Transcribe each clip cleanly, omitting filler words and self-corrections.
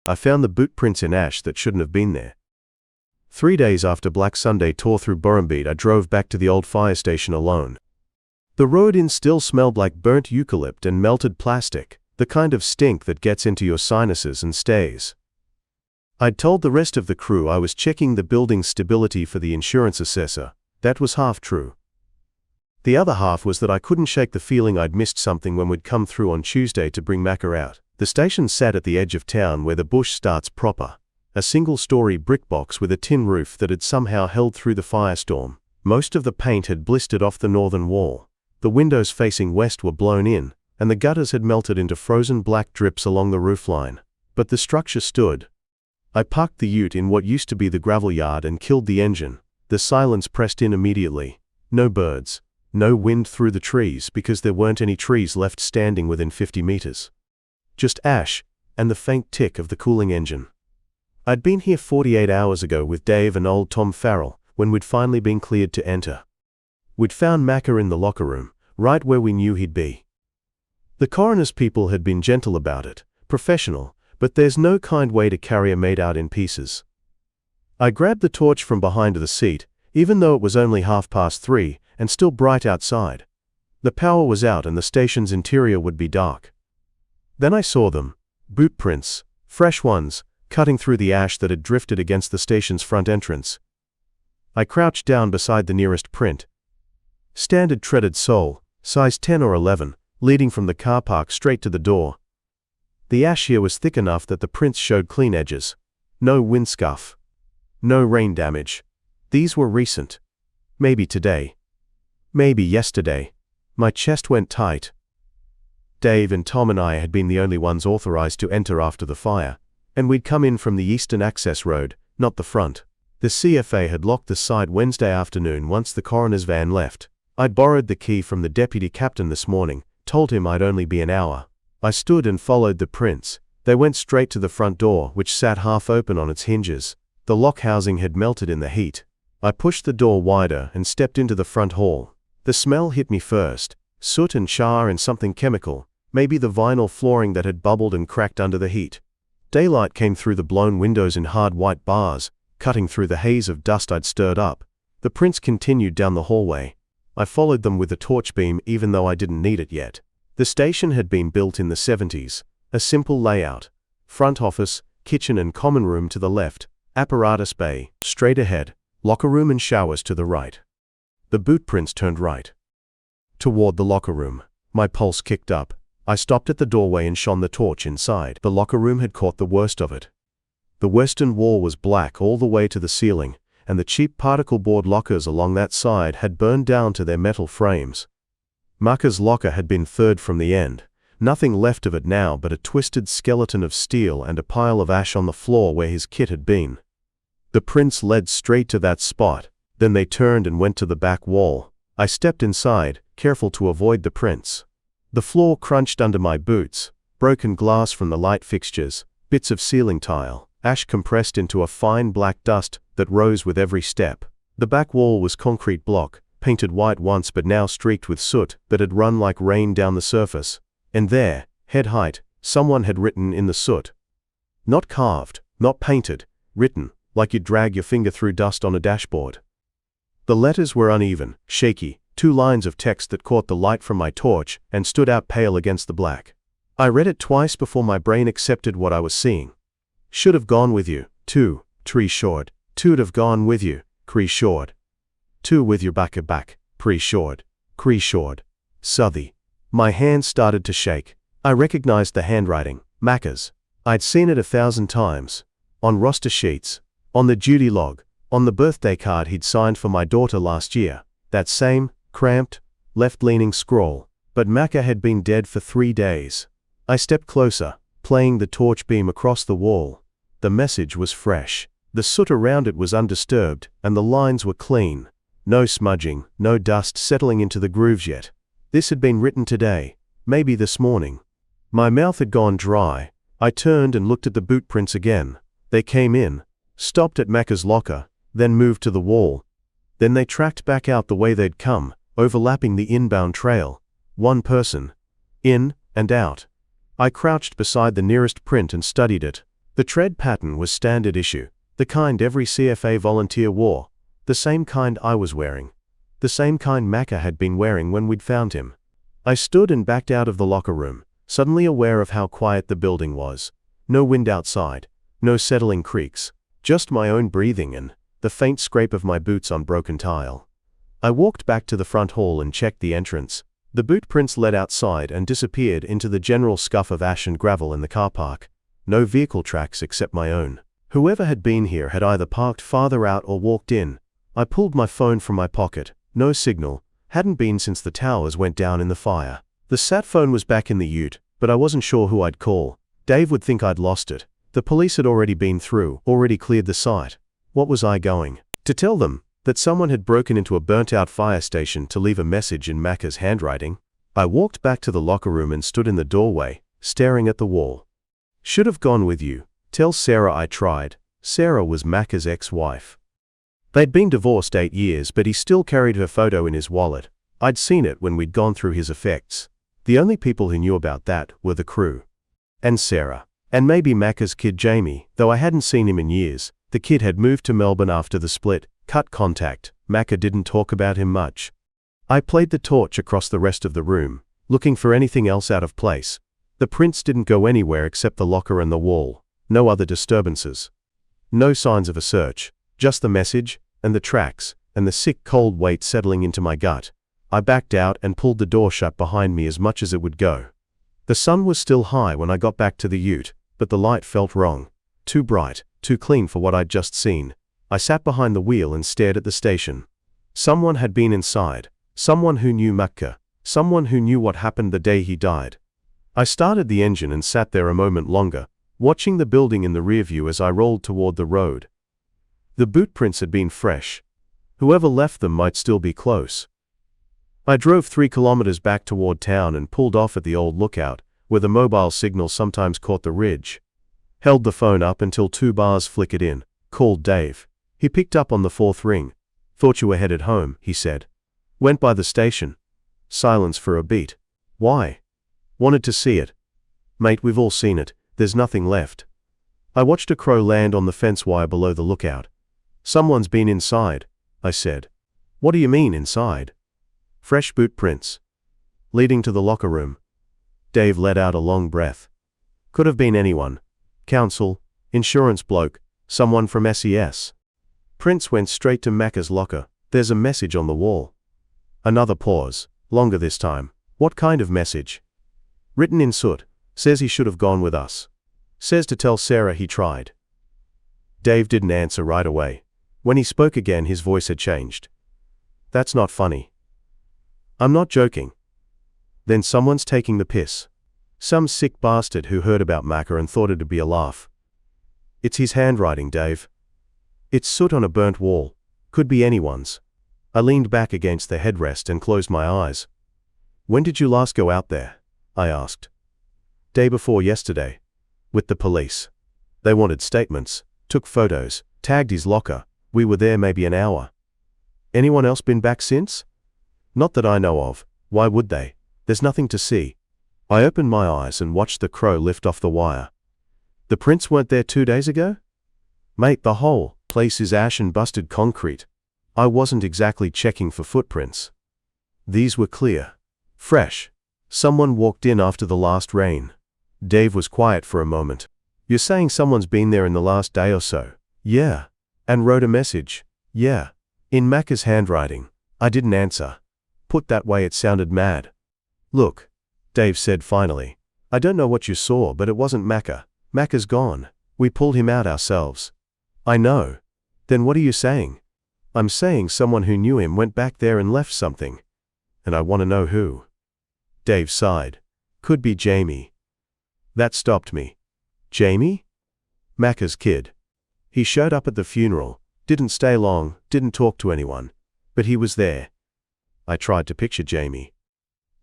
I found the boot prints in ash that shouldn't have been there. 3 days after Black Sunday tore through Burrumbeet, I drove back to the old fire station alone. The road in still smelled like burnt eucalypt and melted plastic, the kind of stink that gets into your sinuses and stays. I'd told the rest of the crew I was checking the building's stability for the insurance assessor. That was half true. The other half was that I couldn't shake the feeling I'd missed something when we'd come through on Tuesday to bring Macca out. The station sat at the edge of town where the bush starts proper. A single-story brick box with a tin roof that had somehow held through the firestorm. Most of the paint had blistered off the northern wall. The windows facing west were blown in, and the gutters had melted into frozen black drips along the roofline. But the structure stood. I parked the ute in what used to be the gravel yard and killed the engine. The silence pressed in immediately. No birds. No wind through the trees because there weren't any trees left standing within 50 meters. Just ash, and the faint tick of the cooling engine. I'd been here 48 hours ago with Dave and old Tom Farrell, when we'd finally been cleared to enter. We'd found Macca in the locker room, right where we knew he'd be. The coroner's people had been gentle about it, professional, but there's no kind way to carry a mate out in pieces. I grabbed the torch from behind the seat, even though it was only 3:30, and still bright outside. The power was out and the station's interior would be dark. Then I saw them, boot prints, fresh ones, cutting through the ash that had drifted against the station's front entrance. I crouched down beside the nearest print. Standard treaded sole, size 10 or 11, leading from the car park straight to the door. The ash here was thick enough that the prints showed clean edges. No wind scuff. No rain damage. These were recent. Maybe today. Maybe yesterday. My chest went tight. Dave and Tom and I had been the only ones authorized to enter after the fire, and we'd come in from the eastern access road, not the front. The CFA had locked the site Wednesday afternoon once the coroner's van left. I'd borrowed the key from the deputy captain this morning, told him I'd only be an hour. I stood and followed the prints. They went straight to the front door, which sat half open on its hinges. The lock housing had melted in the heat. I pushed the door wider and stepped into the front hall. The smell hit me first. Soot and char and something chemical, maybe the vinyl flooring that had bubbled and cracked under the heat. Daylight came through the blown windows in hard white bars, cutting through the haze of dust I'd stirred up. The prints continued down the hallway. I followed them with the torch beam even though I didn't need it yet. The station had been built in the 70s. A simple layout. Front office, kitchen and common room to the left, apparatus bay, straight ahead, locker room and showers to the right. The boot prints turned right. Toward the locker room. My pulse kicked up. I stopped at the doorway and shone the torch inside. The locker room had caught the worst of it. The western wall was black all the way to the ceiling, and the cheap particle board lockers along that side had burned down to their metal frames. Macca's locker had been third from the end. Nothing left of it now but a twisted skeleton of steel and a pile of ash on the floor where his kit had been. The prints led straight to that spot. Then they turned and went to the back wall. I stepped inside, careful to avoid the prints. The floor crunched under my boots, broken glass from the light fixtures, bits of ceiling tile, ash compressed into a fine black dust that rose with every step. The back wall was concrete block, painted white once but now streaked with soot that had run like rain down the surface. And there, head height, someone had written in the soot. Not carved, not painted, written, like you'd drag your finger through dust on a dashboard. The letters were uneven, shaky, 2 lines of text that caught the light from my torch and stood out pale against the black. I read it twice before my brain accepted what I was seeing. Should have gone with you, 2, tree short. 2'd have gone with you, cree short. 2 with your back, pre short, cree short. Southey. My hands started to shake. I recognized the handwriting, Macca's. I'd seen it 1,000 times. On roster sheets, on the duty log, on the birthday card he'd signed for my daughter last year. That same, cramped, left-leaning scrawl. But Macca had been dead for 3 days. I stepped closer, playing the torch beam across the wall. The message was fresh. The soot around it was undisturbed, and the lines were clean. No smudging, no dust settling into the grooves yet. This had been written today, maybe this morning. My mouth had gone dry. I turned and looked at the boot prints again. They came in, stopped at Macca's locker, then moved to the wall. Then they tracked back out the way they'd come, overlapping the inbound trail. One person. In and out. I crouched beside the nearest print and studied it. The tread pattern was standard issue, the kind every CFA volunteer wore, the same kind I was wearing, the same kind Macca had been wearing when we'd found him. I stood and backed out of the locker room, suddenly aware of how quiet the building was. No wind outside, no settling creaks, just my own breathing and the faint scrape of my boots on broken tile. I walked back to the front hall and checked the entrance. The boot prints led outside and disappeared into the general scuff of ash and gravel in the car park. No vehicle tracks except my own. Whoever had been here had either parked farther out or walked in. I pulled my phone from my pocket. No signal. Hadn't been since the towers went down in the fire. The sat phone was back in the ute, but I wasn't sure who I'd call. Dave would think I'd lost it. The police had already been through, already cleared the site. What was I going to tell them? That someone had broken into a burnt-out fire station to leave a message in Macca's handwriting? I walked back to the locker room and stood in the doorway, staring at the wall. Should have gone with you. Tell Sarah I tried. Sarah was Macca's ex-wife. They'd been divorced 8 years, but he still carried her photo in his wallet. I'd seen it when we'd gone through his effects. The only people who knew about that were the crew. And Sarah. And maybe Macca's kid Jamie, though I hadn't seen him in years. The kid had moved to Melbourne after the split, cut contact. Macca didn't talk about him much. I played the torch across the rest of the room, looking for anything else out of place. The prints didn't go anywhere except the locker and the wall. No other disturbances. No signs of a search. Just the message, and the tracks, and the sick cold weight settling into my gut. I backed out and pulled the door shut behind me as much as it would go. The sun was still high when I got back to the ute, but the light felt wrong. Too bright, too clean for what I'd just seen. I sat behind the wheel and stared at the station. Someone had been inside. Someone who knew Macca. Someone who knew what happened the day he died. I started the engine and sat there a moment longer, watching the building in the rearview as I rolled toward the road. The boot prints had been fresh. Whoever left them might still be close. I drove 3 kilometers back toward town and pulled off at the old lookout, where the mobile signal sometimes caught the ridge. Held the phone up until 2 bars flickered in. Called Dave. He picked up on the 4th ring. Thought you were headed home, he said. Went by the station. Silence for a beat. Why? Wanted to see it. Mate, we've all seen it. There's nothing left. I watched a crow land on the fence wire below the lookout. Someone's been inside, I said. What do you mean inside? Fresh boot prints. Leading to the locker room. Dave let out a long breath. Could have been anyone. Council, insurance bloke, someone from SES. Prints went straight to Macca's locker. There's a message on the wall. Another pause. Longer this time. What kind of message? Written in soot. Says he should have gone with us. Says to tell Sarah he tried. Dave didn't answer right away. When he spoke again, his voice had changed. That's not funny. I'm not joking. Then someone's taking the piss. Some sick bastard who heard about Macca and thought it'd be a laugh. It's his handwriting, Dave. It's soot on a burnt wall. Could be anyone's. I leaned back against the headrest and closed my eyes. When did you last go out there? I asked. Day before yesterday. With the police. They wanted statements, took photos, tagged his locker. We were there maybe an hour. Anyone else been back since? Not that I know of. Why would they? There's nothing to see. I opened my eyes and watched the crow lift off the wire. The prints weren't there 2 days ago? Mate, the whole place is ash and busted concrete. I wasn't exactly checking for footprints. These were clear. Fresh. Someone walked in after the last rain. Dave was quiet for a moment. You're saying someone's been there in the last day or so? Yeah. And wrote a message? Yeah. In Macca's handwriting. I didn't answer. Put that way it sounded mad. Look, Dave said finally. I don't know what you saw, but it wasn't Macca. Macca's gone. We pulled him out ourselves. I know. Then what are you saying? I'm saying someone who knew him went back there and left something. And I want to know who. Dave sighed. Could be Jamie. That stopped me. Jamie? Macca's kid. He showed up at the funeral, didn't stay long, didn't talk to anyone. But he was there. I tried to picture Jamie.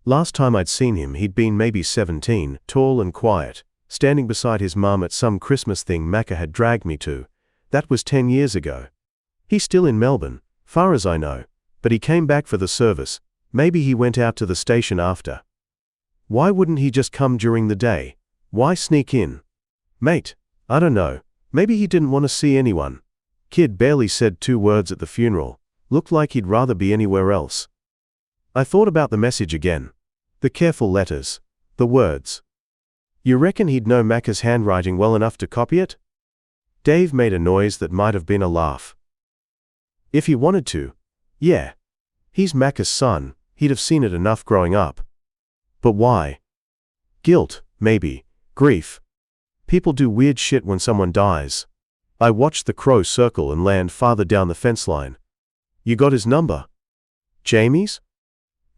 Last time I'd seen him, he'd been maybe 17, tall and quiet, standing beside his mum at some Christmas thing Macca had dragged me to. That was 10 years ago. He's still in Melbourne, far as I know, but he came back for the service. Maybe he went out to the station after. Why wouldn't he just come during the day? Why sneak in? Mate, I don't know. Maybe he didn't want to see anyone. Kid barely said 2 words at the funeral. Looked like he'd rather be anywhere else. I thought about the message again. The careful letters. The words. You reckon he'd know Macca's handwriting well enough to copy it? Dave made a noise that might have been a laugh. If he wanted to. Yeah. He's Macca's son, he'd have seen it enough growing up. But why? Guilt, maybe. Grief. People do weird shit when someone dies. I watched the crow circle and land farther down the fence line. You got his number? Jamie's?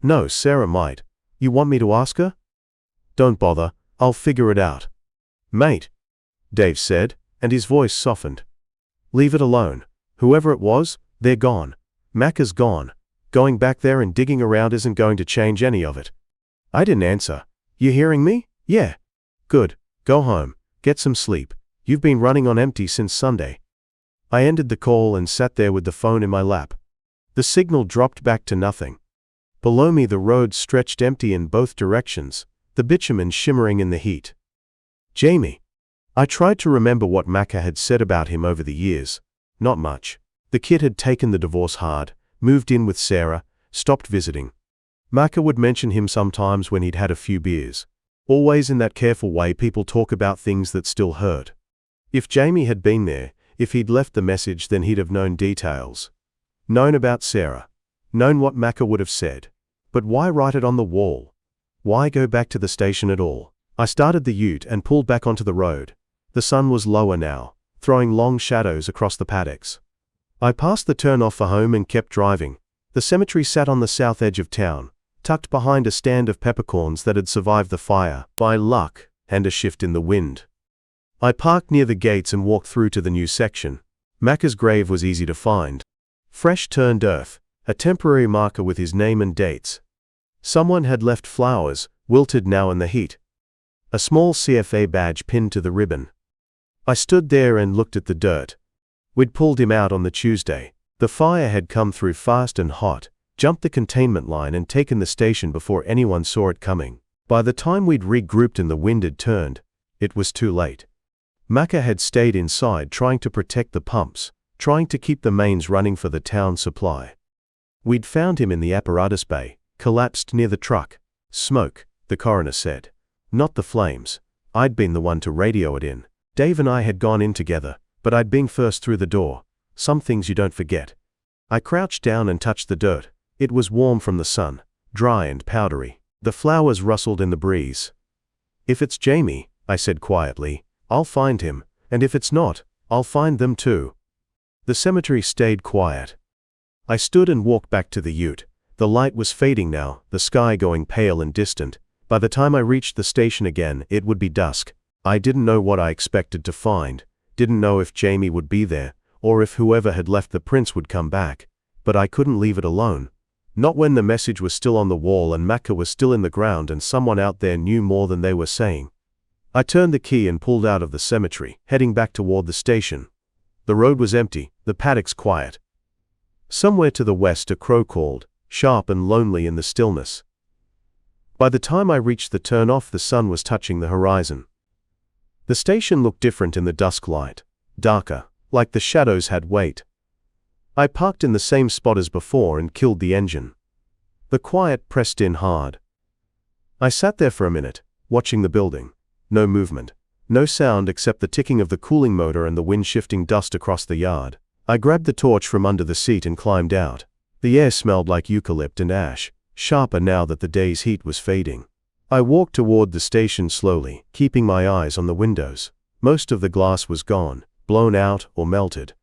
No, Sarah might. You want me to ask her? Don't bother, I'll figure it out. Mate, Dave said, and his voice softened. Leave it alone. Whoever it was, they're gone. Macca's gone. Going back there and digging around isn't going to change any of it. I didn't answer. You hearing me? Yeah. Good. Go home. Get some sleep. You've been running on empty since Sunday. I ended the call and sat there with the phone in my lap. The signal dropped back to nothing. Below me the road stretched empty in both directions, the bitumen shimmering in the heat. Jamie. I tried to remember what Macca had said about him over the years. Not much. The kid had taken the divorce hard, moved in with Sarah, stopped visiting. Macca would mention him sometimes when he'd had a few beers. Always in that careful way people talk about things that still hurt. If Jamie had been there, if he'd left the message, then he'd have known details. Known about Sarah. Known what Macca would have said. But why write it on the wall? Why go back to the station at all? I started the ute and pulled back onto the road. The sun was lower now, throwing long shadows across the paddocks. I passed the turn-off for home and kept driving. The cemetery sat on the south edge of town, tucked behind a stand of peppercorns that had survived the fire, by luck, and a shift in the wind. I parked near the gates and walked through to the new section. Macca's grave was easy to find. Fresh turned earth, a temporary marker with his name and dates. Someone had left flowers, wilted now in the heat. A small CFA badge pinned to the ribbon. I stood there and looked at the dirt. We'd pulled him out on the Tuesday. The fire had come through fast and hot, jumped the containment line and taken the station before anyone saw it coming. By the time we'd regrouped and the wind had turned, it was too late. Macca had stayed inside trying to protect the pumps, trying to keep the mains running for the town supply. We'd found him in the apparatus bay, collapsed near the truck. Smoke, the coroner said. Not the flames. I'd been the one to radio it in. Dave and I had gone in together, but I'd been first through the door. Some things you don't forget. I crouched down and touched the dirt. It was warm from the sun, dry and powdery. The flowers rustled in the breeze. If it's Jamie, I said quietly, I'll find him, and if it's not, I'll find them too. The cemetery stayed quiet. I stood and walked back to the ute. The light was fading now, the sky going pale and distant. By the time I reached the station again, it would be dusk. I didn't know what I expected to find, didn't know if Jamie would be there, or if whoever had left the prints would come back. But I couldn't leave it alone. Not when the message was still on the wall and Macca was still in the ground and someone out there knew more than they were saying. I turned the key and pulled out of the cemetery, heading back toward the station. The road was empty, the paddocks quiet. Somewhere to the west a crow called, sharp and lonely in the stillness. By the time I reached the turn-off, the sun was touching the horizon. The station looked different in the dusk light, darker, like the shadows had weight. I parked in the same spot as before and killed the engine. The quiet pressed in hard. I sat there for a minute, watching the building. No movement. No sound except the ticking of the cooling motor and the wind shifting dust across the yard. I grabbed the torch from under the seat and climbed out. The air smelled like eucalypt and ash, sharper now that the day's heat was fading. I walked toward the station slowly, keeping my eyes on the windows. Most of the glass was gone, blown out or melted.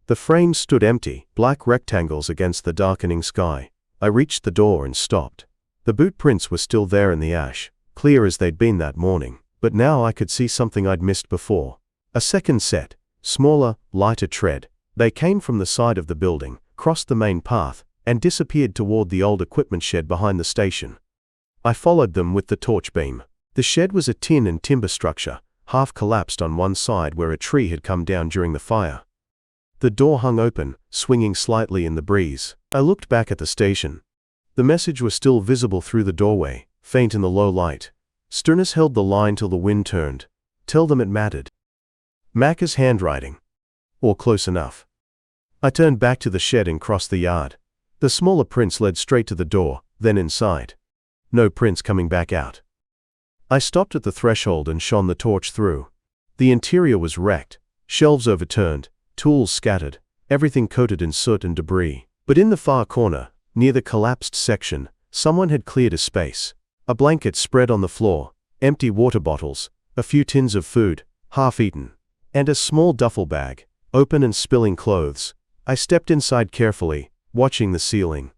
The frames stood empty, black rectangles against the darkening sky. I reached the door and stopped. The boot prints were still there in the ash, clear as they'd been that morning, but now I could see something I'd missed before. A second set, smaller, lighter tread. They came from the side of the building, crossed the main path, and disappeared toward the old equipment shed behind the station. I followed them with the torch beam. The shed was a tin and timber structure, half collapsed on one side where a tree had come down during the fire. The door hung open, swinging slightly in the breeze. I looked back at the station. The message was still visible through the doorway, faint in the low light. Sternness held the line till the wind turned. Tell them it mattered. Macca's handwriting. Or close enough. I turned back to the shed and crossed the yard. The smaller prints led straight to the door, then inside. No prints coming back out. I stopped at the threshold and shone the torch through. The interior was wrecked, shelves overturned, tools scattered, everything coated in soot and debris. But in the far corner, near the collapsed section, someone had cleared a space. A blanket spread on the floor, empty water bottles, a few tins of food, half-eaten, and a small duffel bag, open and spilling clothes. I stepped inside carefully, watching the ceiling.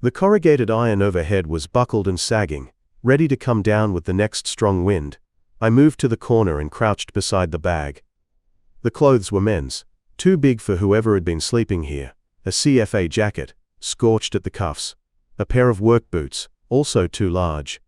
The corrugated iron overhead was buckled and sagging, ready to come down with the next strong wind. I moved to the corner and crouched beside the bag. The clothes were men's, too big for whoever had been sleeping here. A CFA jacket, scorched at the cuffs. A pair of work boots, also too large.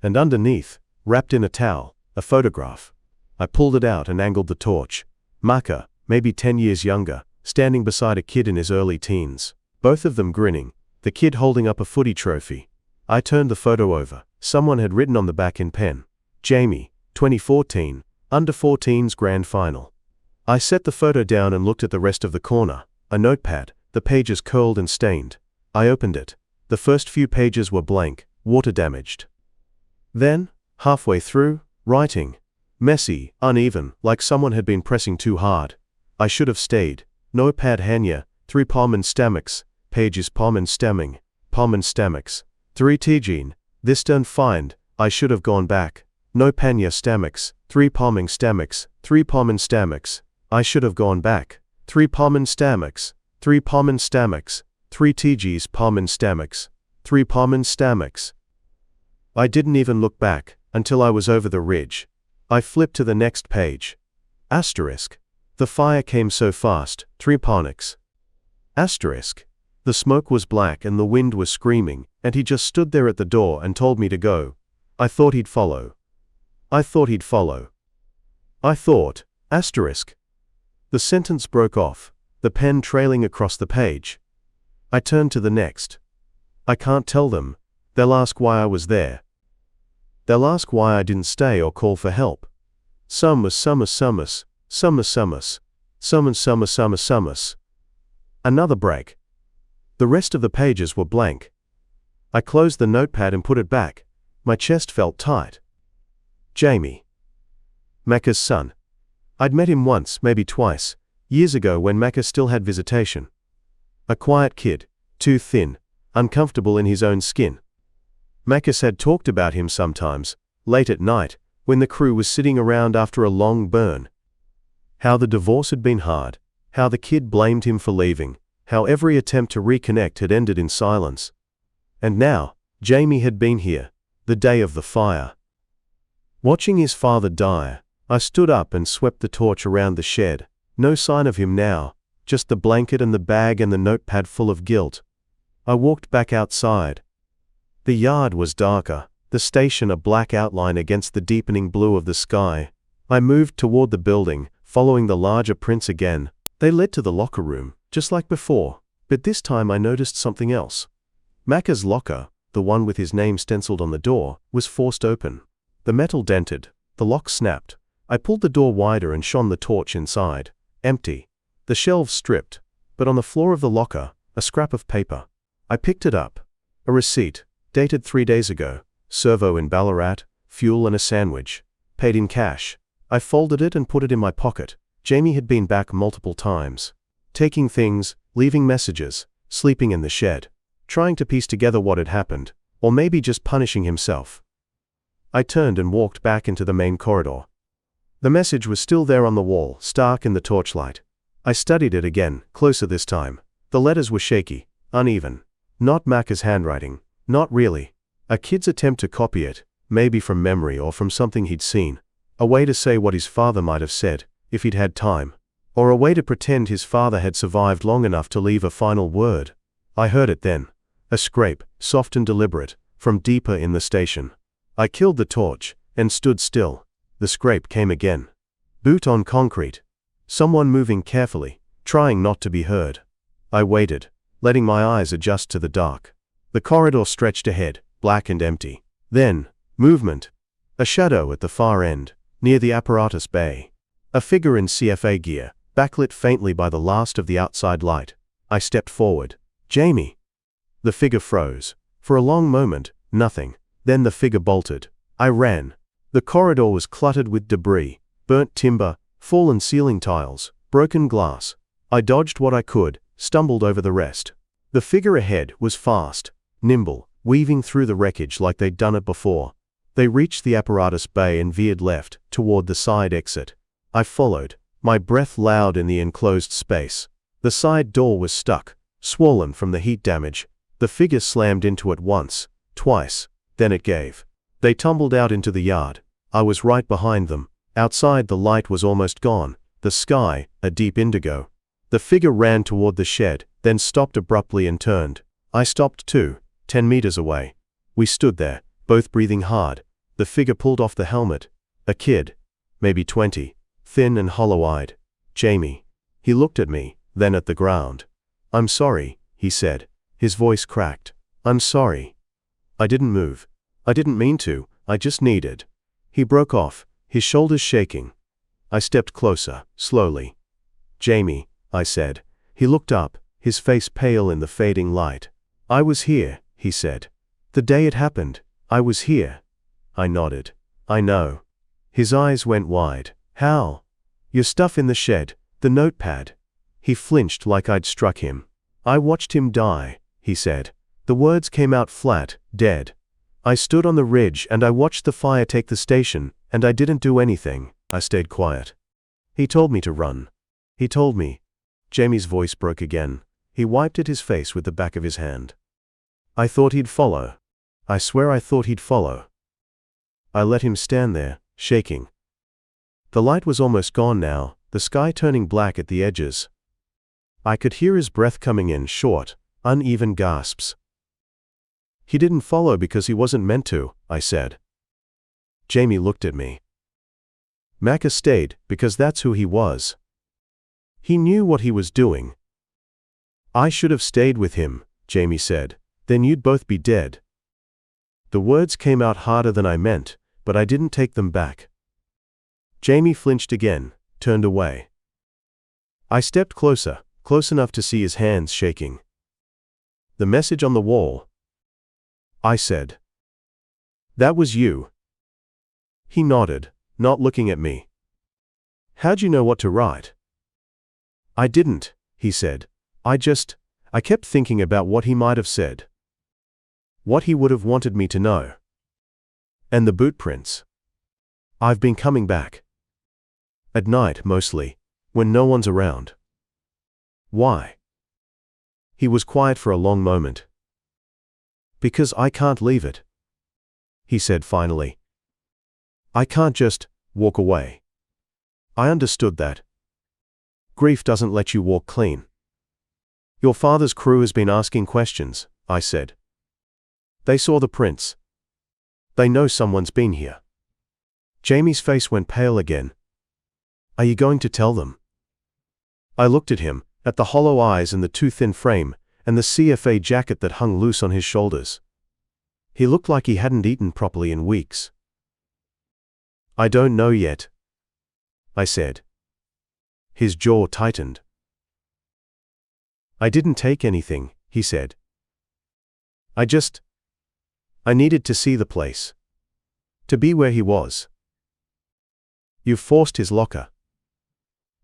And underneath, wrapped in a towel, a photograph. I pulled it out and angled the torch. Macca, maybe 10 years younger, standing beside a kid in his early teens. Both of them grinning, the kid holding up a footy trophy. I turned the photo over. Someone had written on the back in pen, Jamie, 2014, Under-14s Grand Final. I set the photo down and looked at the rest of the corner. A notepad, the pages curled and stained. I opened it. The first few pages were blank, water damaged. Then, halfway through, writing. Messy, uneven, like someone had been pressing too hard. I should have stayed. Notepad Hanya, 3 Palmen Stamix, pages Palmen Stemming, Palmen Stamix, 3 Tijin, this don't find, I should have gone back. No Panya Stamix, 3 Palming Stamix, 3 Palmen Stamix, I should have gone back. 3 Palmen Stamix, 3 Palmen Stamix, 3 TGs Palmen Stamix, 3 Palmen Stamix. I didn't even look back, until I was over the ridge. I flipped to the next page. Asterisk. The fire came so fast, 3 Ponix. Asterisk. The smoke was black and the wind was screaming, and he just stood there at the door and told me to go. I thought he'd follow. I thought he'd follow. I thought, asterisk. The sentence broke off, the pen trailing across the page. I turned to the next. I can't tell them. They'll ask why I was there. They'll ask why I didn't stay or call for help. Sumus. Another break. The rest of the pages were blank. I closed the notepad and put it back. My chest felt tight. Jamie. Macca's son. I'd met him once, maybe twice, years ago when Macca still had visitation. A quiet kid, too thin, uncomfortable in his own skin. Macca had talked about him sometimes, late at night, when the crew was sitting around after a long burn. How the divorce had been hard, how the kid blamed him for leaving, how every attempt to reconnect had ended in silence. And now, Jamie had been here, the day of the fire. Watching his father die, I stood up and swept the torch around the shed. No sign of him now, just the blanket and the bag and the notepad full of guilt. I walked back outside. The yard was darker, the station a black outline against the deepening blue of the sky. I moved toward the building, following the larger prints again. They led to the locker room, just like before, but this time I noticed something else. Macca's locker, the one with his name stenciled on the door, was forced open. The metal dented, the lock snapped. I pulled the door wider and shone the torch inside. Empty. The shelves stripped, but on the floor of the locker, a scrap of paper. I picked it up. A receipt, dated 3 days ago. Servo in Ballarat, fuel and a sandwich. Paid in cash. I folded it and put it in my pocket. Jamie had been back multiple times. Taking things, leaving messages, sleeping in the shed. Trying to piece together what had happened, or maybe just punishing himself. I turned and walked back into the main corridor. The message was still there on the wall, stark in the torchlight. I studied it again, closer this time. The letters were shaky, uneven. Not Macca's handwriting. Not really. A kid's attempt to copy it, maybe from memory or from something he'd seen. A way to say what his father might have said, if he'd had time. Or a way to pretend his father had survived long enough to leave a final word. I heard it then. A scrape, soft and deliberate, from deeper in the station. I killed the torch, and stood still. The scrape came again. Boot on concrete. Someone moving carefully, trying not to be heard. I waited, letting my eyes adjust to the dark. The corridor stretched ahead, black and empty. Then, movement. A shadow at the far end, near the apparatus bay. A figure in CFA gear, backlit faintly by the last of the outside light. I stepped forward. Jamie! The figure froze. For a long moment, nothing. Then the figure bolted. I ran. The corridor was cluttered with debris, burnt timber, fallen ceiling tiles, broken glass. I dodged what I could, stumbled over the rest. The figure ahead was fast, nimble, weaving through the wreckage like they'd done it before. They reached the apparatus bay and veered left, toward the side exit. I followed, my breath loud in the enclosed space. The side door was stuck, swollen from the heat damage. The figure slammed into it once, twice, then it gave. They tumbled out into the yard. I was right behind them. Outside the light was almost gone, the sky, a deep indigo. The figure ran toward the shed, then stopped abruptly and turned. I stopped too, 10 meters away. We stood there, both breathing hard. The figure pulled off the helmet. A kid, maybe 20, thin and hollow-eyed. Jamie. He looked at me, then at the ground. "I'm sorry," he said. His voice cracked. "I'm sorry. I didn't move. I didn't mean to, I just needed." He broke off, his shoulders shaking. I stepped closer, slowly. "Jamie," I said. He looked up, his face pale in the fading light. "I was here," he said. "The day it happened, I was here." I nodded. "I know." His eyes went wide. "How?" "Your stuff in the shed, the notepad." He flinched like I'd struck him. "I watched him die," he said. The words came out flat, dead. "I stood on the ridge and I watched the fire take the station, and I didn't do anything. I stayed quiet. He told me to run. He told me." Jamie's voice broke again. He wiped at his face with the back of his hand. "I thought he'd follow. I swear I thought he'd follow." I let him stand there, shaking. The light was almost gone now, the sky turning black at the edges. I could hear his breath coming in short, uneven gasps. "He didn't follow because he wasn't meant to," I said. Jamie looked at me. "Macca stayed because that's who he was. He knew what he was doing." "I should have stayed with him," Jamie said. "Then you'd both be dead." The words came out harder than I meant, but I didn't take them back. Jamie flinched again, turned away. I stepped closer, close enough to see his hands shaking. "The message on the wall," I said. "That was you." He nodded, not looking at me. "How'd you know what to write?" "I didn't," he said. I kept thinking about what he might have said. What he would have wanted me to know. And the boot prints. I've been coming back. At night, mostly, when no one's around. Why? He was quiet for a long moment. "Because I can't leave it," he said finally. "I can't just walk away." I understood that. Grief doesn't let you walk clean. "Your father's crew has been asking questions," I said. "They saw the prints. They know someone's been here." Jamie's face went pale again. "Are you going to tell them?" I looked at him, at the hollow eyes and the too thin frame, and the CFA jacket that hung loose on his shoulders. He looked like he hadn't eaten properly in weeks. "I don't know yet," I said. His jaw tightened. "I didn't take anything," he said. I needed to see the place. To be where he was." "You forced his locker."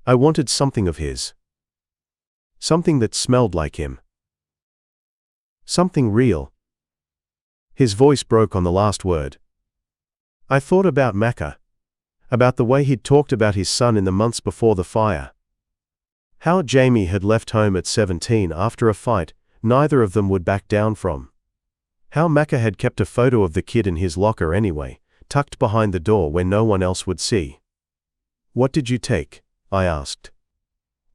"I wanted something of his. Something that smelled like him. Something real." His voice broke on the last word. I thought about Macca. About the way he'd talked about his son in the months before the fire. How Jamie had left home at 17 after a fight neither of them would back down from. How Macca had kept a photo of the kid in his locker anyway, tucked behind the door where no one else would see. "What did you take?" I asked.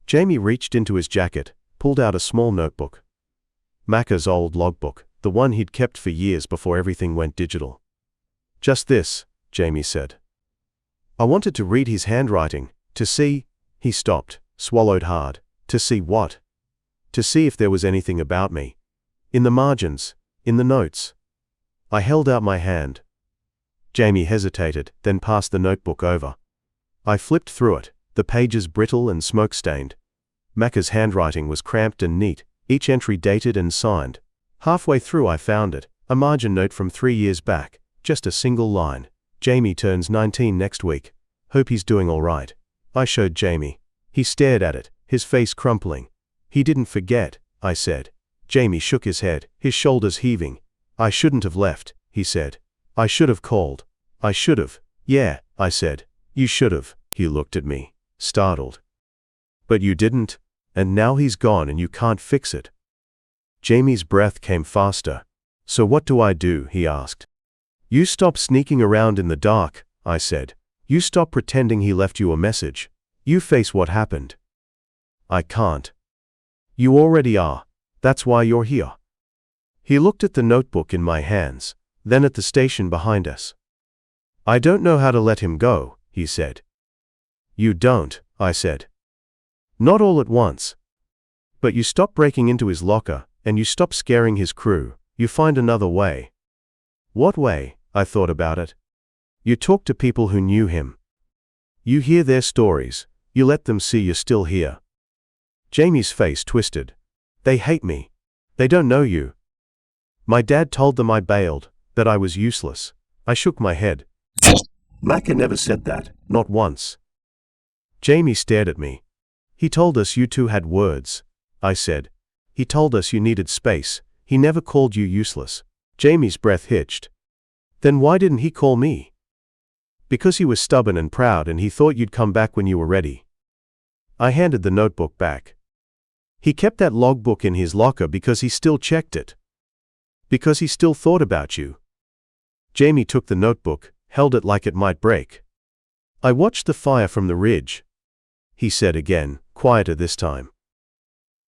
Jamie reached into his jacket, pulled out a small notebook. Macca's old logbook, the one he'd kept for years before everything went digital. "Just this," Jamie said. I wanted to read his handwriting, to see. He stopped, swallowed hard. To see what? To see if there was anything about me. In the margins, in the notes. I held out my hand. Jamie hesitated, then passed the notebook over. I flipped through it, the pages brittle and smoke-stained. Macca's handwriting was cramped and neat, each entry dated and signed. Halfway through I found it, a margin note from 3 years back, just a single line. Jamie turns 19 next week. Hope he's doing all right. I showed Jamie. He stared at it, his face crumpling. He didn't forget, I said. Jamie shook his head, his shoulders heaving. I shouldn't have left, he said. I should have called. I should have. Yeah, I said. You should have. He looked at me, startled. But you didn't, and now he's gone and you can't fix it. Jamie's breath came faster. So what do I do? He asked. You stop sneaking around in the dark, I said. You stop pretending he left you a message. You face what happened. I can't. You already are. That's why you're here. He looked at the notebook in my hands, then at the station behind us. I don't know how to let him go, he said. You don't, I said. Not all at once. But you stop breaking into his locker, and you stop scaring his crew. You find another way. What way? I thought about it. You talk to people who knew him. You hear their stories. You let them see you're still here. Jamie's face twisted. They hate me. They don't know you. My dad told them I bailed, that I was useless. I shook my head. Macca never said that, not once. Jamie stared at me. He told us you two had words, I said. He told us you needed space. He never called you useless. Jamie's breath hitched. Then why didn't he call me? Because he was stubborn and proud and he thought you'd come back when you were ready. I handed the notebook back. He kept that logbook in his locker because he still checked it. Because he still thought about you. Jamie took the notebook, held it like it might break. I watched the fire from the ridge, he said again, quieter this time.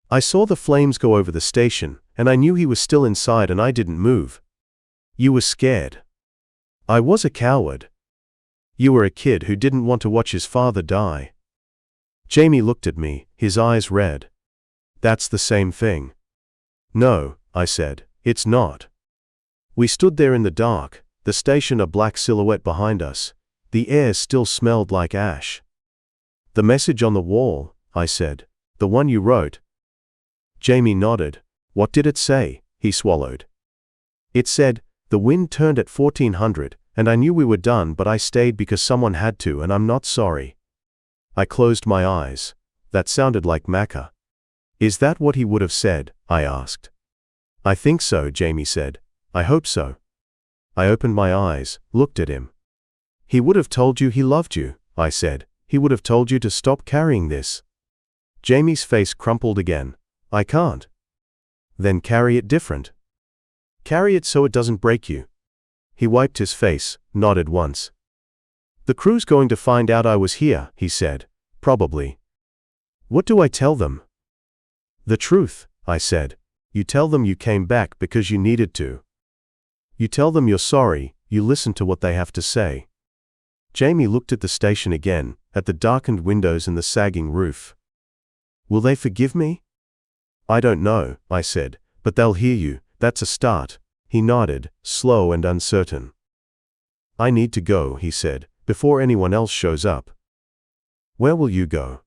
I saw the flames go over the station, and I knew he was still inside and I didn't move. You were scared. I was a coward. You were a kid who didn't want to watch his father die. Jamie looked at me, his eyes red. That's the same thing. No, I said, it's not. We stood there in the dark, the station a black silhouette behind us. The air still smelled like ash. The message on the wall, I said. The one you wrote. Jamie nodded. What did it say? He swallowed. It said, the wind turned at 1400, and I knew we were done but I stayed because someone had to and I'm not sorry. I closed my eyes. That sounded like Macca. Is that what he would have said? I asked. I think so, Jamie said. I hope so. I opened my eyes, looked at him. He would have told you he loved you, I said. He would have told you to stop carrying this. Jamie's face crumpled again. I can't. Then carry it different. Carry it so it doesn't break you. He wiped his face, nodded once. The crew's going to find out I was here, he said. Probably. What do I tell them? The truth, I said. You tell them you came back because you needed to. You tell them you're sorry, you listen to what they have to say. Jamie looked at the station again, at the darkened windows and the sagging roof. Will they forgive me? I don't know, I said, but they'll hear you, that's a start. He nodded, slow and uncertain. I need to go, he said, before anyone else shows up. Where will you go?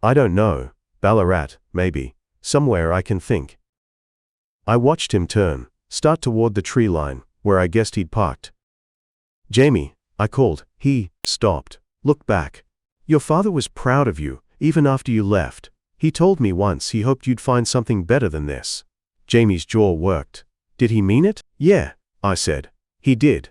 I don't know. Ballarat, maybe. Somewhere I can think. I watched him turn, start toward the tree line, where I guessed he'd parked. Jamie, I called. He stopped, looked back. Your father was proud of you, even after you left. He told me once he hoped you'd find something better than this. Jamie's jaw worked. Did he mean it? Yeah, I said. He did.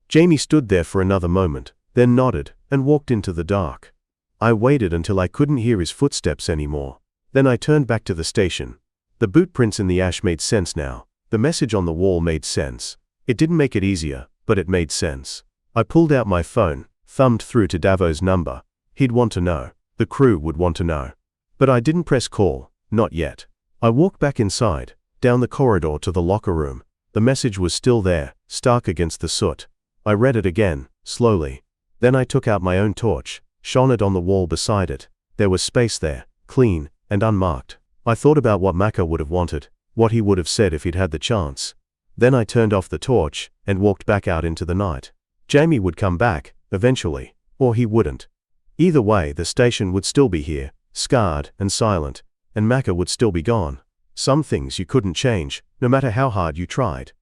Jamie stood there for another moment, then nodded, and walked into the dark. I waited until I couldn't hear his footsteps anymore. Then I turned back to the station. The boot prints in the ash made sense now. The message on the wall made sense. It didn't make it easier, but it made sense. I pulled out my phone, thumbed through to Davo's number. He'd want to know. The crew would want to know. But I didn't press call, not yet. I walked back inside, down the corridor to the locker room. The message was still there, stark against the soot. I read it again, slowly. Then I took out my own torch, shone it on the wall beside it. There was space there, clean and unmarked. I thought about what Macca would have wanted, what he would have said if he'd had the chance. Then I turned off the torch and walked back out into the night. Jamie would come back, eventually, or he wouldn't. Either way, the station would still be here, scarred and silent, and Macca would still be gone. Some things you couldn't change, no matter how hard you tried.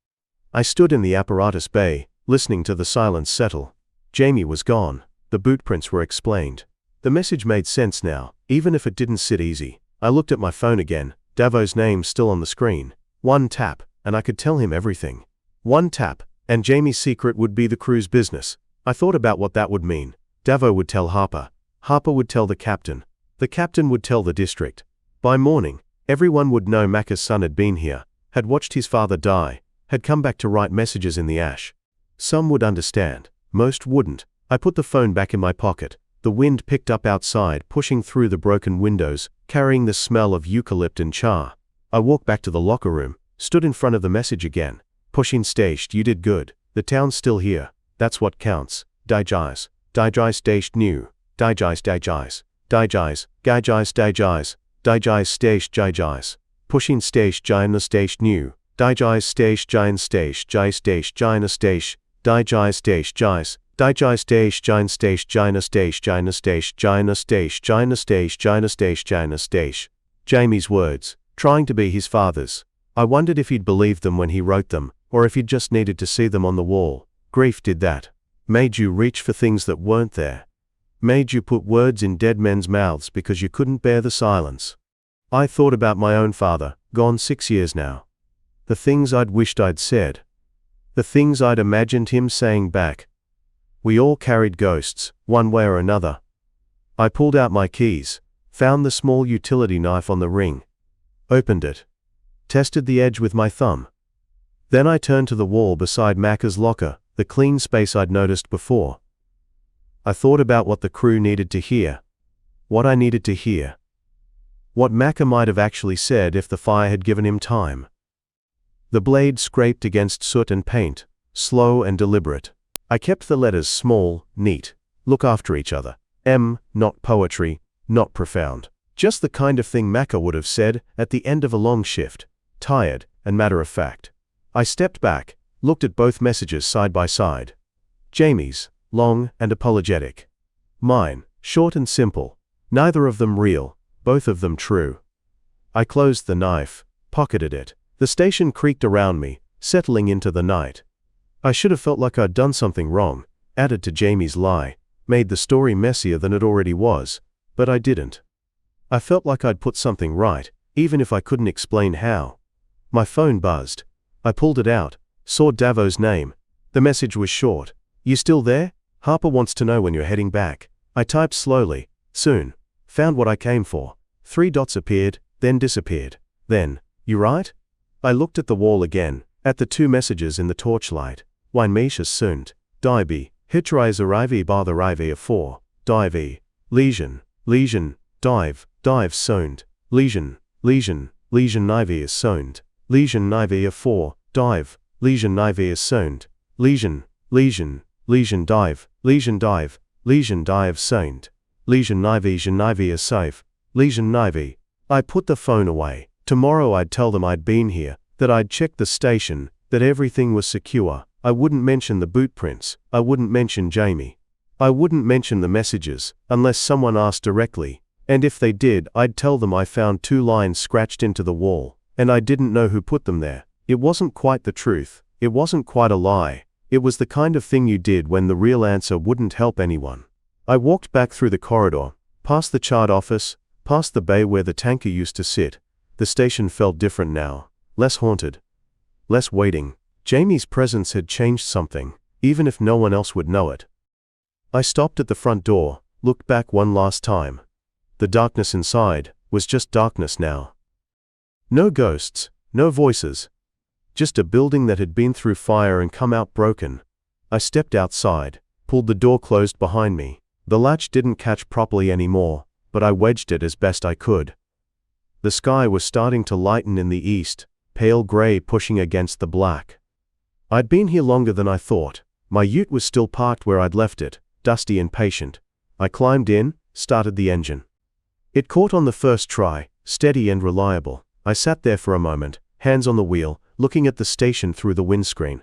I stood in the apparatus bay, listening to the silence settle. Jamie was gone. The boot prints were explained. The message made sense now, even if it didn't sit easy. I looked at my phone again, Davo's name still on the screen. One tap, and I could tell him everything. One tap, and Jamie's secret would be the crew's business. I thought about what that would mean. Davo would tell Harper. Harper would tell the captain. The captain would tell the district. By morning, everyone would know Macca's son had been here, had watched his father die, had come back to write messages in the ash. Some would understand, most wouldn't. I put the phone back in my pocket. The wind picked up outside, pushing through the broken windows, carrying the smell of eucalypt and char. I walked back to the locker room, stood in front of the message again. Pushing stashed, you did good. The town's still here. That's what counts. Digis. Digis stashed new. Digis digis. Digis. Gigis digis. Digis stashed digis. Pushing stashed gina stashed new. Digis stashed gin stashed jai stashed gina stashed. Digis stashed jis. Digis stashed gin stashed gina stashed gina stashed gina stashed gina stashed gina stashed gina stashed. Jamie's words, trying to be his father's. I wondered if he'd believed them when he wrote them, or if he'd just needed to see them on the wall. Grief did that. Made you reach for things that weren't there. Made you put words in dead men's mouths because you couldn't bear the silence. I thought about my own father, gone 6 years now. The things I'd wished I'd said. The things I'd imagined him saying back. We all carried ghosts, one way or another. I pulled out my keys, found the small utility knife on the ring, opened it, tested the edge with my thumb. Then I turned to the wall beside Macca's locker, the clean space I'd noticed before. I thought about what the crew needed to hear. What I needed to hear. What Macca might have actually said if the fire had given him time. The blade scraped against soot and paint, slow and deliberate. I kept the letters small, neat, look after each other. M, not poetry, not profound. Just the kind of thing Macca would have said at the end of a long shift, tired and matter of fact. I stepped back, looked at both messages side by side. Jamie's, long and apologetic. Mine, short and simple. Neither of them real, both of them true. I closed the knife, pocketed it. The station creaked around me, settling into the night. I should have felt like I'd done something wrong, added to Jamie's lie, made the story messier than it already was, but I didn't. I felt like I'd put something right, even if I couldn't explain how. My phone buzzed. I pulled it out, saw Davo's name. The message was short. You still there? Harper wants to know when you're heading back. I typed slowly. Soon. Found what I came for. 3 dots appeared, then disappeared. Then, you right? I looked at the wall again, at the 2 messages in the torchlight. Wine Misha sunt. Dive. Hitrais arrive bar the rive a 4. Dive. Lesion. Lesion. Dive. Dive sunt. Lesion. Lesion. Lesion nive is sunt. Lesion nive a 4. Dive. Lesion nive is sunt. Lesion. Lesion. Lesion dive. Lesion dive. Lesion dive sunt. Lesion nive is safe. Lesion nive. I put the phone away. Tomorrow I'd tell them I'd been here, that I'd checked the station, that everything was secure. I wouldn't mention the boot prints. I wouldn't mention Jamie. I wouldn't mention the messages, unless someone asked directly. And if they did, I'd tell them I found 2 lines scratched into the wall, and I didn't know who put them there. It wasn't quite the truth. It wasn't quite a lie. It was the kind of thing you did when the real answer wouldn't help anyone. I walked back through the corridor, past the chart office, past the bay where the tanker used to sit. The station felt different now, less haunted, less waiting. Jamie's presence had changed something, even if no one else would know it. I stopped at the front door, looked back one last time. The darkness inside was just darkness now. No ghosts, no voices. Just a building that had been through fire and come out broken. I stepped outside, pulled the door closed behind me. The latch didn't catch properly anymore, but I wedged it as best I could. The sky was starting to lighten in the east, pale gray pushing against the black. I'd been here longer than I thought. My ute was still parked where I'd left it, dusty and patient. I climbed in, started the engine. It caught on the first try, steady and reliable. I sat there for a moment, hands on the wheel, looking at the station through the windscreen.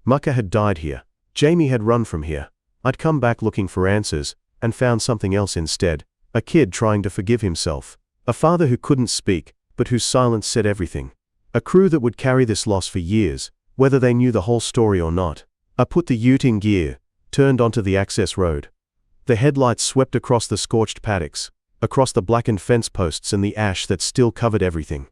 Macca had died here. Jamie had run from here. I'd come back looking for answers, and found something else instead. A kid trying to forgive himself. A father who couldn't speak, but whose silence said everything. A crew that would carry this loss for years, whether they knew the whole story or not. I put the ute in gear, turned onto the access road. The headlights swept across the scorched paddocks, across the blackened fence posts and the ash that still covered everything.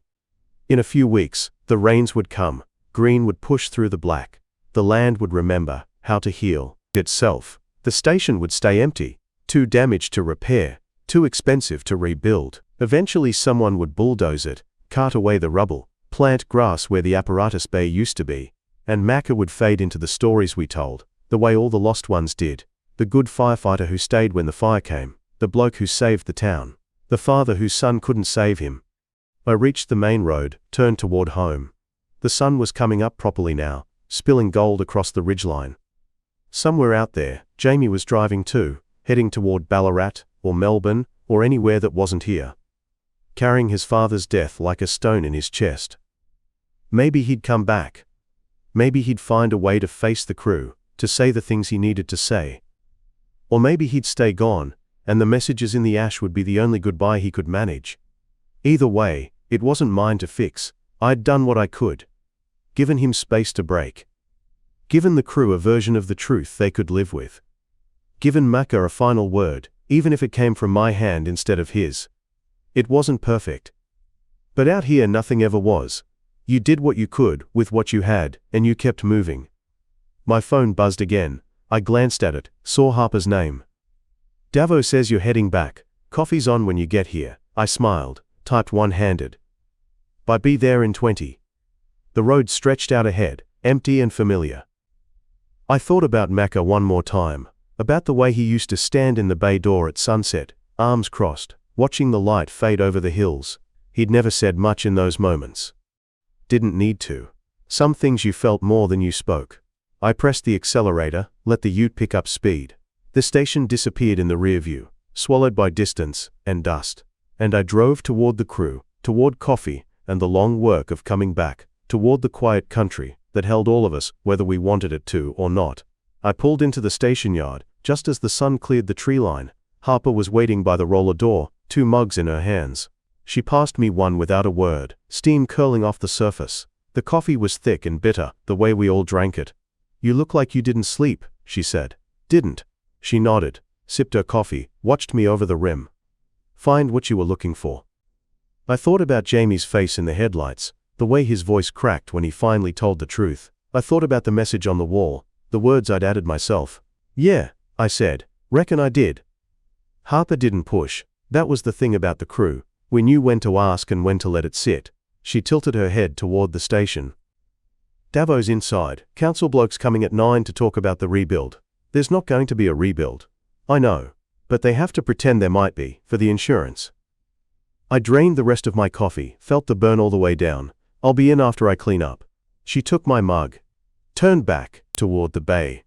In a few weeks, the rains would come, green would push through the black. The land would remember how to heal itself. The station would stay empty, too damaged to repair, too expensive to rebuild. Eventually someone would bulldoze it, cart away the rubble, plant grass where the apparatus bay used to be, and Macca would fade into the stories we told, the way all the lost ones did. The good firefighter who stayed when the fire came, the bloke who saved the town, the father whose son couldn't save him. I reached the main road, turned toward home. The sun was coming up properly now, spilling gold across the ridgeline. Somewhere out there, Jamie was driving too, heading toward Ballarat, or Melbourne, or anywhere that wasn't here. Carrying his father's death like a stone in his chest. Maybe he'd come back. Maybe he'd find a way to face the crew, to say the things he needed to say. Or maybe he'd stay gone, and the messages in the ash would be the only goodbye he could manage. Either way, it wasn't mine to fix. I'd done what I could. Given him space to break. Given the crew a version of the truth they could live with. Given Macca a final word, even if it came from my hand instead of his. It wasn't perfect. But out here nothing ever was. You did what you could with what you had, and you kept moving. My phone buzzed again. I glanced at it, saw Harper's name. Davo says you're heading back. Coffee's on when you get here. I smiled, typed one-handed. Be there in 20. The road stretched out ahead, empty and familiar. I thought about Macca one more time, about the way he used to stand in the bay door at sunset, arms crossed, watching the light fade over the hills. He'd never said much in those moments. Didn't need to. Some things you felt more than you spoke. I pressed the accelerator, let the ute pick up speed. The station disappeared in the rear view, swallowed by distance and dust. And I drove toward the crew, toward coffee, and the long work of coming back, toward the quiet country that held all of us, whether we wanted it to or not. I pulled into the station yard, just as the sun cleared the tree line. Harper was waiting by the roller door, 2 mugs in her hands. She passed me one without a word, steam curling off the surface. The coffee was thick and bitter, the way we all drank it. You look like you didn't sleep, she said. Didn't. She nodded, sipped her coffee, watched me over the rim. Find what you were looking for. I thought about Jamie's face in the headlights, the way his voice cracked when he finally told the truth. I thought about the message on the wall, the words I'd added myself. Yeah, I said. Reckon I did. Harper didn't push. That was the thing about the crew. We knew when to ask and when to let it sit. She tilted her head toward the station. Davo's inside. Council blokes coming at 9 to talk about the rebuild. There's not going to be a rebuild. I know. But they have to pretend there might be, for the insurance. I drained the rest of my coffee, felt the burn all the way down. I'll be in after I clean up. She took my mug. Turned back, toward the bay.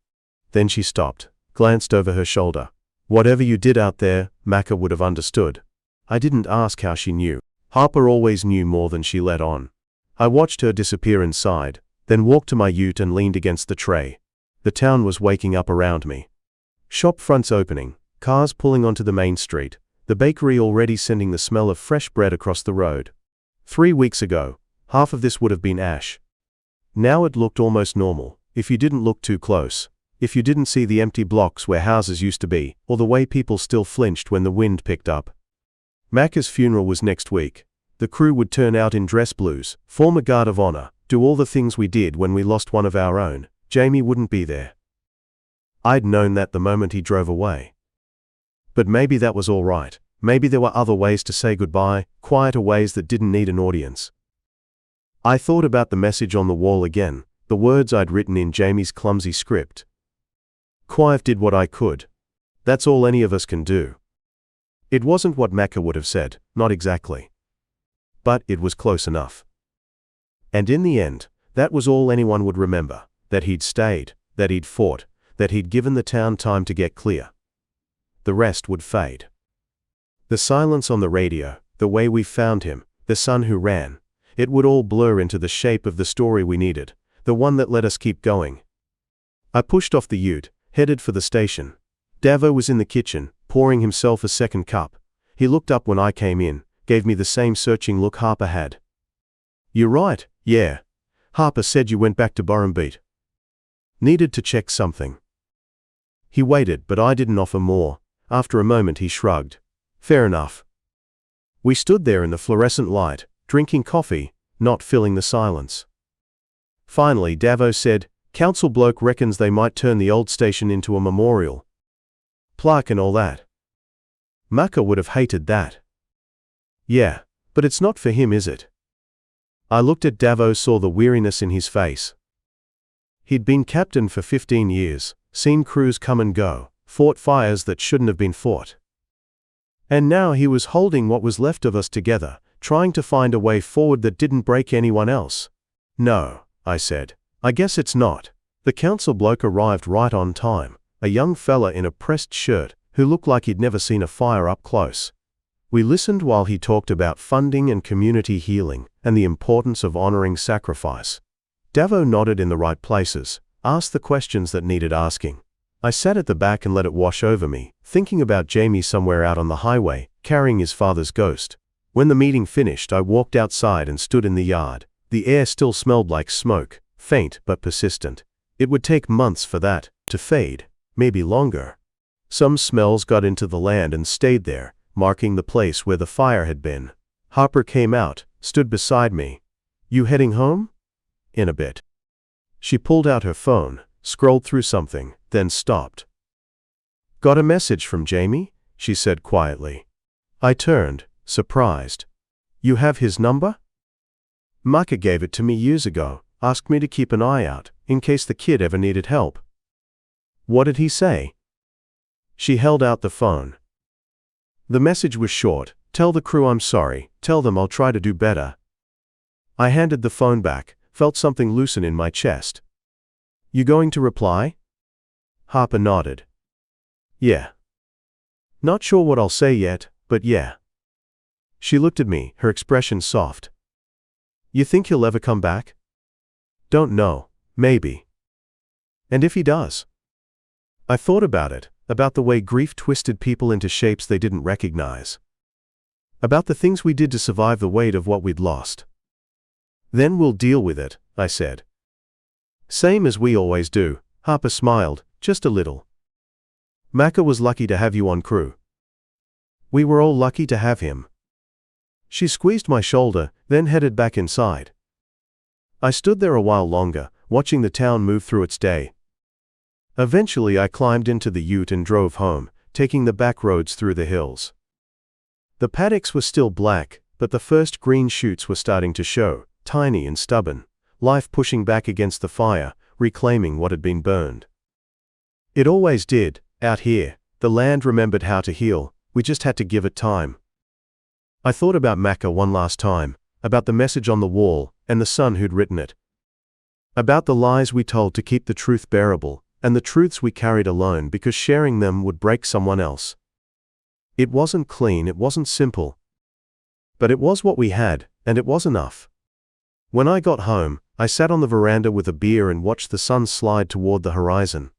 Then she stopped, glanced over her shoulder. Whatever you did out there, Macca would have understood. I didn't ask how she knew. Harper always knew more than she let on. I watched her disappear inside, then walked to my ute and leaned against the tray. The town was waking up around me. Shop fronts opening, cars pulling onto the main street, the bakery already sending the smell of fresh bread across the road. 3 weeks ago, half of this would have been ash. Now it looked almost normal, if you didn't look too close. If you didn't see the empty blocks where houses used to be, or the way people still flinched when the wind picked up. Macca's funeral was next week. The crew would turn out in dress blues, form a guard of honor, do all the things we did when we lost one of our own. Jamie wouldn't be there. I'd known that the moment he drove away. But maybe that was all right. Maybe there were other ways to say goodbye, quieter ways that didn't need an audience. I thought about the message on the wall again, the words I'd written in Jamie's clumsy script. Quiet did what I could. That's all any of us can do. It wasn't what Macca would have said, not exactly. But it was close enough. And in the end, that was all anyone would remember, that he'd stayed, that he'd fought, that he'd given the town time to get clear. The rest would fade. The silence on the radio, the way we found him, the son who ran, it would all blur into the shape of the story we needed, the one that let us keep going. I pushed off the ute, headed for the station. Davo was in the kitchen, pouring himself a second cup. He looked up when I came in, gave me the same searching look Harper had. "You're right, yeah. Harper said you went back to Burrumbeet. Needed to check something." He waited, but I didn't offer more. After a moment he shrugged. "Fair enough." We stood there in the fluorescent light, drinking coffee, not filling the silence. Finally Davo said, "Council bloke reckons they might turn the old station into a memorial. Plaque and all that." Maka would have hated that. "Yeah, but it's not for him, is it?" I looked at Davo, saw the weariness in his face. He'd been captain for 15 years, seen crews come and go, fought fires that shouldn't have been fought. And now he was holding what was left of us together, trying to find a way forward that didn't break anyone else. "No," I said. "I guess it's not." The council bloke arrived right on time, a young fella in a pressed shirt who looked like he'd never seen a fire up close. We listened while he talked about funding and community healing and the importance of honoring sacrifice. Davo nodded in the right places, asked the questions that needed asking. I sat at the back and let it wash over me, thinking about Jamie somewhere out on the highway, carrying his father's ghost. When the meeting finished, I walked outside and stood in the yard. The air still smelled like smoke, faint but persistent. It would take months for that to fade, maybe longer. Some smells got into the land and stayed there, marking the place where the fire had been. Harper came out, stood beside me. "You heading home?" "In a bit." She pulled out her phone, scrolled through something, then stopped. "Got a message from Jamie?" she said quietly. I turned, surprised. "You have his number?" "Maka gave it to me years ago, asked me to keep an eye out, in case the kid ever needed help." "What did he say?" She held out the phone. The message was short: "Tell the crew I'm sorry, tell them I'll try to do better." I handed the phone back, felt something loosen in my chest. "You going to reply?" Harper nodded. "Yeah. Not sure what I'll say yet, but yeah." She looked at me, her expression soft. "You think he'll ever come back?" "Don't know, maybe." "And if he does?" I thought about it, about the way grief twisted people into shapes they didn't recognize. About the things we did to survive the weight of what we'd lost. "Then we'll deal with it," I said. "Same as we always do." Harper smiled, just a little. "Maka was lucky to have you on crew." "We were all lucky to have him." She squeezed my shoulder, then headed back inside. I stood there a while longer, watching the town move through its day. Eventually I climbed into the ute and drove home, taking the back roads through the hills. The paddocks were still black, but the first green shoots were starting to show, tiny and stubborn, life pushing back against the fire, reclaiming what had been burned. It always did, out here. The land remembered how to heal, we just had to give it time. I thought about Maka one last time, about the message on the wall, and the son who'd written it. About the lies we told to keep the truth bearable, and the truths we carried alone because sharing them would break someone else. It wasn't clean, it wasn't simple. But it was what we had, and it was enough. When I got home, I sat on the veranda with a beer and watched the sun slide toward the horizon.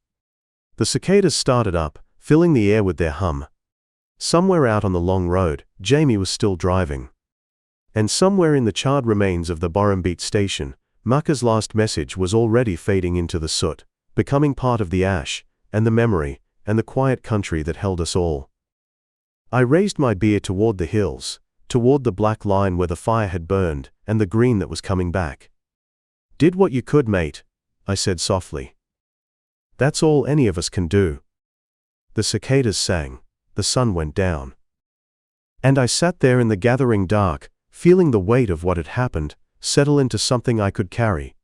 The cicadas started up, filling the air with their hum. Somewhere out on the long road, Jamie was still driving. And somewhere in the charred remains of the Burrumbeet station, Maka's last message was already fading into the soot, becoming part of the ash, and the memory, and the quiet country that held us all. I raised my beer toward the hills, toward the black line where the fire had burned, and the green that was coming back. "Did what you could, mate," I said softly. "That's all any of us can do." The cicadas sang, the sun went down. And I sat there in the gathering dark, feeling the weight of what had happened settle into something I could carry.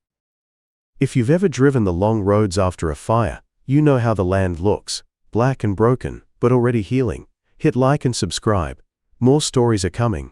If you've ever driven the long roads after a fire, you know how the land looks, black and broken, but already healing. Hit like and subscribe. More stories are coming.